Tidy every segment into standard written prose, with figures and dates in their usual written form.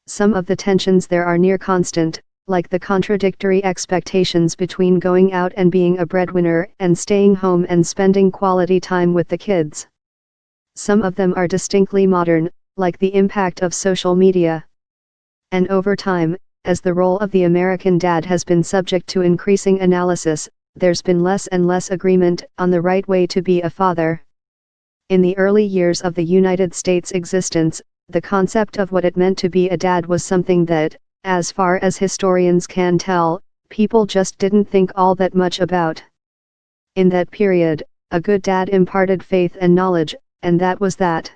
Some of the tensions there are near constant, like the contradictory expectations between going out and being a breadwinner and staying home and spending quality time with the kids. Some of them are distinctly modern, like the impact of social media. And over time, as the role of the American dad has been subject to increasing analysis, there's been less and less agreement on the right way to be a father. In the early years of the United States' existence, the concept of what it meant to be a dad was something that, as far as historians can tell, people just didn't think all that much about. In that period, a good dad imparted faith and knowledge, and that was that.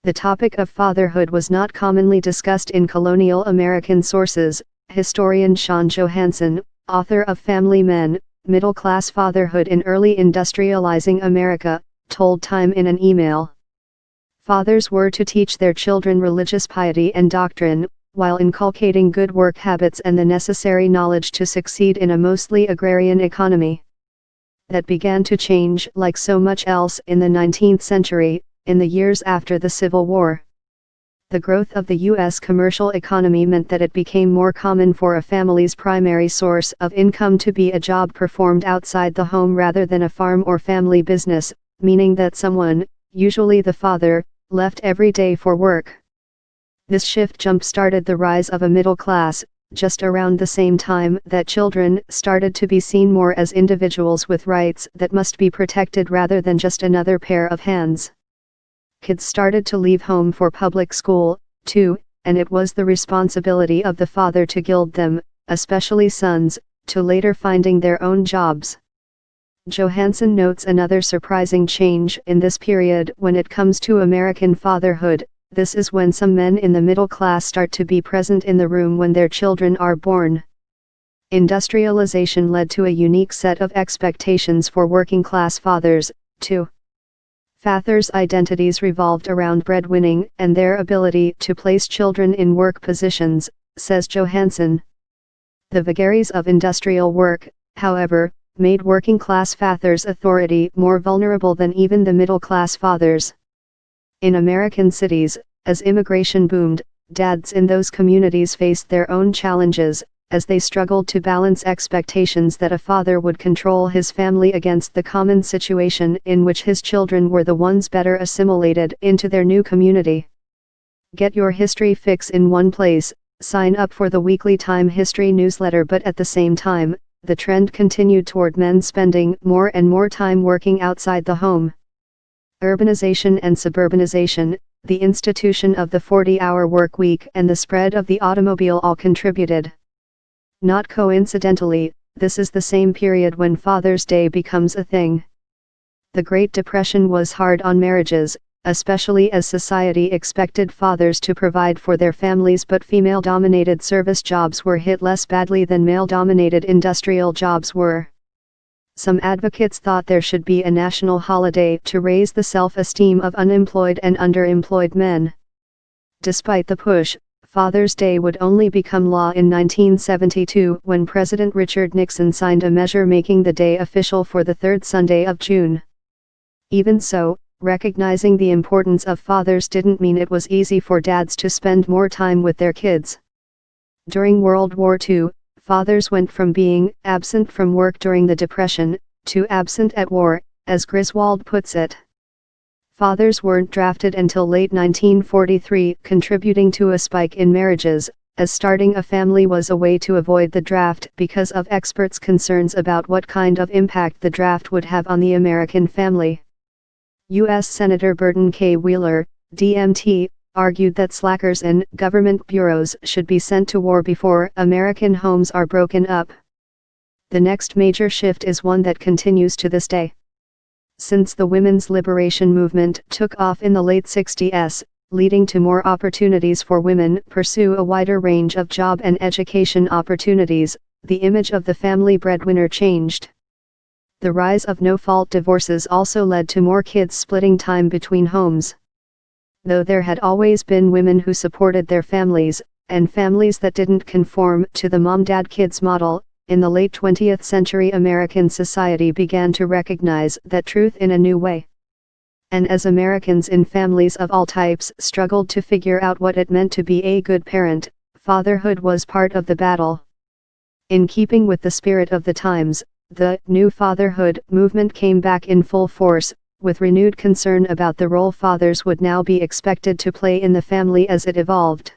The topic of fatherhood was not commonly discussed in colonial American sources. Historian Sean Johansson, author of Family Men, Middle-Class Fatherhood in Early Industrializing America, told Time in an email. Fathers were to teach their children religious piety and doctrine, while inculcating good work habits and the necessary knowledge to succeed in a mostly agrarian economy. That began to change, like so much else in the 19th century, in the years after the Civil War. The growth of the U.S. commercial economy meant that it became more common for a family's primary source of income to be a job performed outside the home rather than a farm or family business, meaning that someone, usually the father, left every day for work. This shift jump-started the rise of a middle class, just around the same time that children started to be seen more as individuals with rights that must be protected rather than just another pair of hands. Kids started to leave home for public school, too, and it was the responsibility of the father to guide them, especially sons, to later finding their own jobs. Johansson notes another surprising change in this period when it comes to American fatherhood. This is when some men in the middle class start to be present in the room when their children are born. Industrialization led to a unique set of expectations for working-class fathers, too. Fathers' identities revolved around breadwinning and their ability to place children in work positions, says Johansson. The vagaries of industrial work, however, made working-class fathers' authority more vulnerable than even the middle-class fathers. In American cities, as immigration boomed, dads in those communities faced their own challenges, as they struggled to balance expectations that a father would control his family against the common situation in which his children were the ones better assimilated into their new community. Get your history fix in one place. Sign up for the weekly Time History newsletter, but at the same time, the trend continued toward men spending more and more time working outside the home. Urbanization and suburbanization, the institution of the 40-hour work week and the spread of the automobile all contributed. Not coincidentally, this is the same period when Father's Day becomes a thing. The Great Depression was hard on marriages, especially as society expected fathers to provide for their families, but female-dominated service jobs were hit less badly than male-dominated industrial jobs were. Some advocates thought there should be a national holiday to raise the self-esteem of unemployed and underemployed men. Despite the push, Father's Day would only become law in 1972 when President Richard Nixon signed a measure making the day official for the third Sunday of June. Even so, recognizing the importance of fathers didn't mean it was easy for dads to spend more time with their kids. During World War II, fathers went from being absent from work during the Depression to absent at war, as Griswold puts it. Fathers weren't drafted until late 1943, contributing to a spike in marriages, as starting a family was a way to avoid the draft because of experts' concerns about what kind of impact the draft would have on the American family. U.S. Senator Burton K. Wheeler, DMT, argued that slackers in government bureaus should be sent to war before American homes are broken up. The next major shift is one that continues to this day. Since the women's liberation movement took off in the late 60s, leading to more opportunities for women pursue a wider range of job and education opportunities, the image of the family breadwinner changed. The rise of no-fault divorces also led to more kids splitting time between homes. Though there had always been women who supported their families, and families that didn't conform to the mom-dad-kids model, in the late 20th century American society began to recognize that truth in a new way. and as Americans in families of all types struggled to figure out what it meant to be a good parent, fatherhood was part of the battle. In keeping with the spirit of the times, the New Fatherhood movement came back in full force, with renewed concern about the role fathers would now be expected to play in the family as it evolved.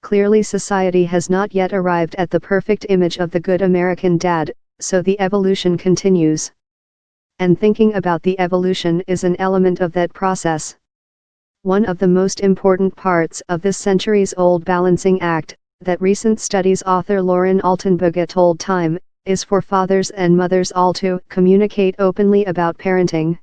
Clearly, society has not yet arrived at the perfect image of the good American dad, so the evolution continues. And thinking about the evolution is an element of that process. One of the most important parts of this centuries-old balancing act, that recent studies author Lauren Altenberger told Time, is for fathers and mothers all to communicate openly about parenting.